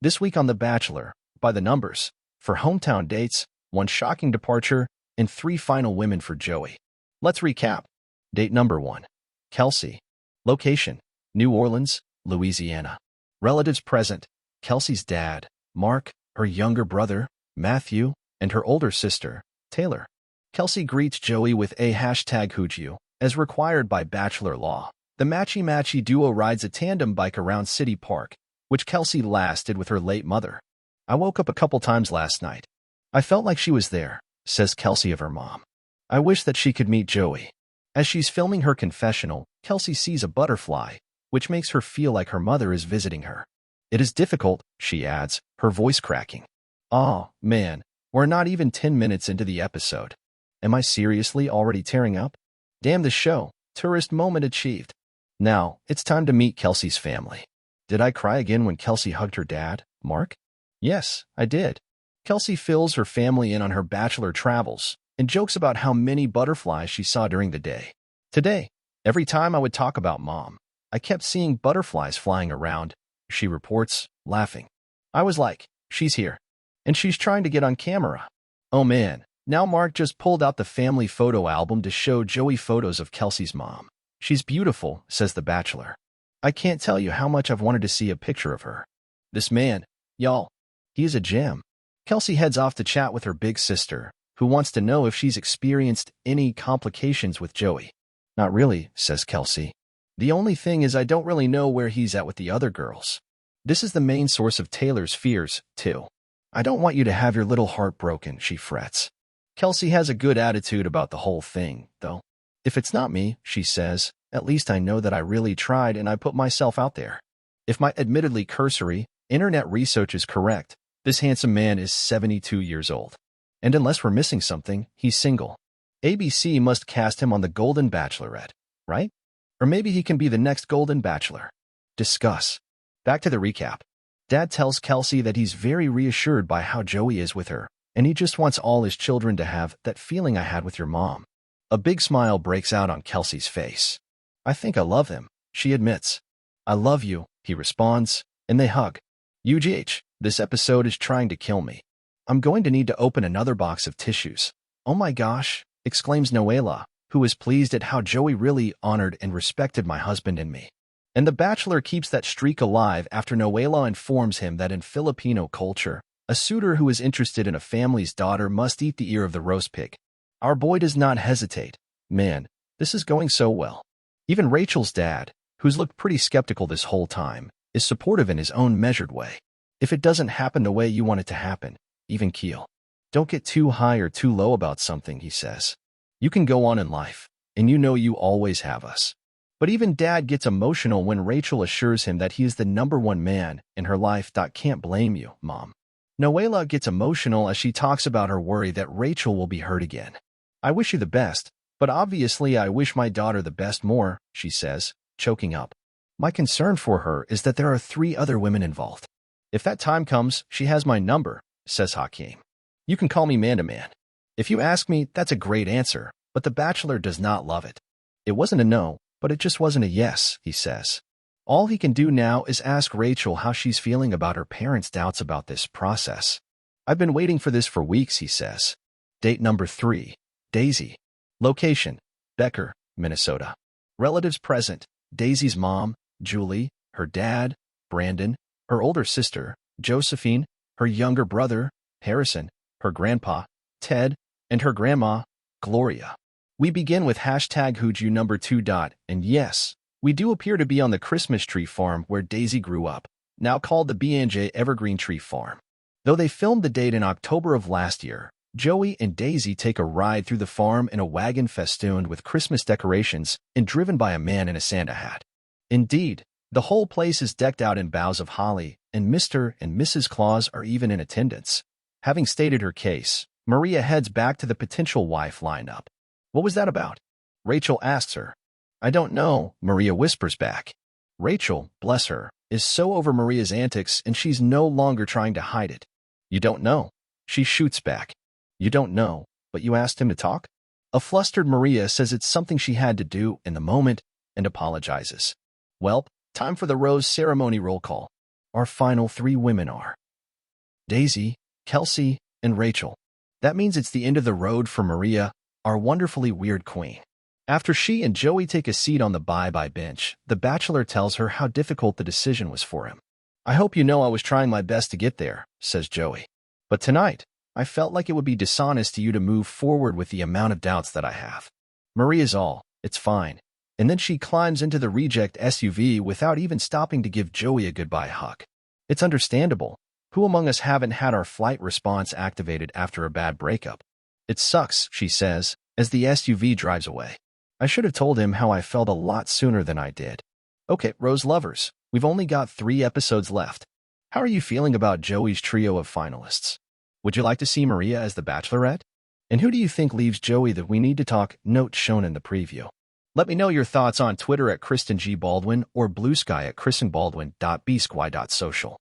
This week on The Bachelor, by the numbers, for hometown dates, one shocking departure, and three final women for Joey. Let's recap. Date number 1. Kelsey. Location: New Orleans, Louisiana. Relatives present: Kelsey's dad, Mark, her younger brother, Matthew, and her older sister, Taylor. Kelsey greets Joey with a #HoochYou, as required by Bachelor law. The matchy-matchy duo rides a tandem bike around City Park, which Kelsey last did with her late mother. I woke up a couple times last night. I felt like she was there, says Kelsey of her mom. I wish that she could meet Joey. As she's filming her confessional, Kelsey sees a butterfly, which makes her feel like her mother is visiting her. It is difficult, she adds, her voice cracking. Oh, man, we're not even 10 minutes into the episode. Am I seriously already tearing up? Damn the show, tourist moment achieved. Now, it's time to meet Kelsey's family. Did I cry again when Kelsey hugged her dad, Mark? Yes, I did. Kelsey fills her family in on her Bachelor travels and jokes about how many butterflies she saw during the day. Today, every time I would talk about Mom, I kept seeing butterflies flying around, she reports, laughing. I was like, she's here. And she's trying to get on camera. Oh man, now Mark just pulled out the family photo album to show Joey photos of Kelsey's mom. She's beautiful, says The Bachelor. I can't tell you how much I've wanted to see a picture of her. This man, y'all, he is a gem. Kelsey heads off to chat with her big sister, who wants to know if she's experienced any complications with Joey. Not really, says Kelsey. The only thing is I don't really know where he's at with the other girls. This is the main source of Taylor's fears, too. I don't want you to have your little heart broken, she frets. Kelsey has a good attitude about the whole thing, though. If it's not me, she says, at least I know that I really tried and I put myself out there. If my admittedly cursory internet research is correct, this handsome man is 72 years old. And unless we're missing something, he's single. ABC must cast him on the Golden Bachelorette, right? Or maybe he can be the next Golden Bachelor. Discuss. Back to the recap. Dad tells Kelsey that he's very reassured by how Joey is with her, and he just wants all his children to have that feeling I had with your mom. A big smile breaks out on Kelsey's face. I think I love him, she admits. I love you, he responds, and they hug. UGH, this episode is trying to kill me. I'm going to need to open another box of tissues. Oh my gosh, exclaims Noela, who is pleased at how Joey really honored and respected my husband and me. And the Bachelor keeps that streak alive after Noela informs him that in Filipino culture, a suitor who is interested in a family's daughter must eat the ear of the roast pig. Our boy does not hesitate. Man, this is going so well. Even Rachel's dad, who's looked pretty skeptical this whole time, is supportive in his own measured way. If it doesn't happen the way you want it to happen, even keel. Don't get too high or too low about something, he says. You can go on in life, and you know you always have us. But even Dad gets emotional when Rachel assures him that he is the #1 man in her life. Can't blame you, Mom. Noela gets emotional as she talks about her worry that Rachel will be hurt again. I wish you the best, but obviously I wish my daughter the best more, she says, choking up. My concern for her is that there are 3 other women involved. If that time comes, she has my number, says Hakeem. You can call me man-to-man. If you ask me, that's a great answer, but the Bachelor does not love it. It wasn't a no, but it just wasn't a yes, he says. All he can do now is ask Rachel how she's feeling about her parents' doubts about this process. I've been waiting for this for weeks, he says. Date number 3. Daisy. Location: Becker, Minnesota. Relatives present: Daisy's mom, Julie, her dad, Brandon, her older sister, Josephine, her younger brother, Harrison, her grandpa, Ted, and her grandma, Gloria. We begin with #HoochYou number 2. And yes, we do appear to be on the Christmas tree farm where Daisy grew up, now called the B&J Evergreen Tree Farm. Though they filmed the date in October of last year, Joey and Daisy take a ride through the farm in a wagon festooned with Christmas decorations and driven by a man in a Santa hat. Indeed, the whole place is decked out in boughs of holly, and Mr. and Mrs. Claus are even in attendance. Having stated her case, Maria heads back to the potential wife lineup. What was that about? Rachel asks her. I don't know, Maria whispers back. Rachel, bless her, is so over Maria's antics and she's no longer trying to hide it. You don't know. She shoots back. You don't know, but you asked him to talk? A flustered Maria says it's something she had to do in the moment and apologizes. Well, time for the rose ceremony roll call. Our final three women are Daisy, Kelsey, and Rachel. That means it's the end of the road for Maria, our wonderfully weird queen. After she and Joey take a seat on the bye-bye bench, the Bachelor tells her how difficult the decision was for him. "I hope you know I was trying my best to get there," says Joey. "But tonight, I felt like it would be dishonest to you to move forward with the amount of doubts that I have." Maria's all, "It's fine." And then she climbs into the reject SUV without even stopping to give Joey a goodbye hug. It's understandable. Who among us haven't had our flight response activated after a bad breakup? "It sucks," she says, as the SUV drives away. "I should have told him how I felt a lot sooner than I did." Okay, Rose lovers, we've only got 3 episodes left. How are you feeling about Joey's trio of finalists? Would you like to see Maria as the Bachelorette? And who do you think leaves Joey the "we need to talk" note shown in the preview? Let me know your thoughts on Twitter at Kristen G. Baldwin or Blue Sky at kristenbaldwin.bsky.social.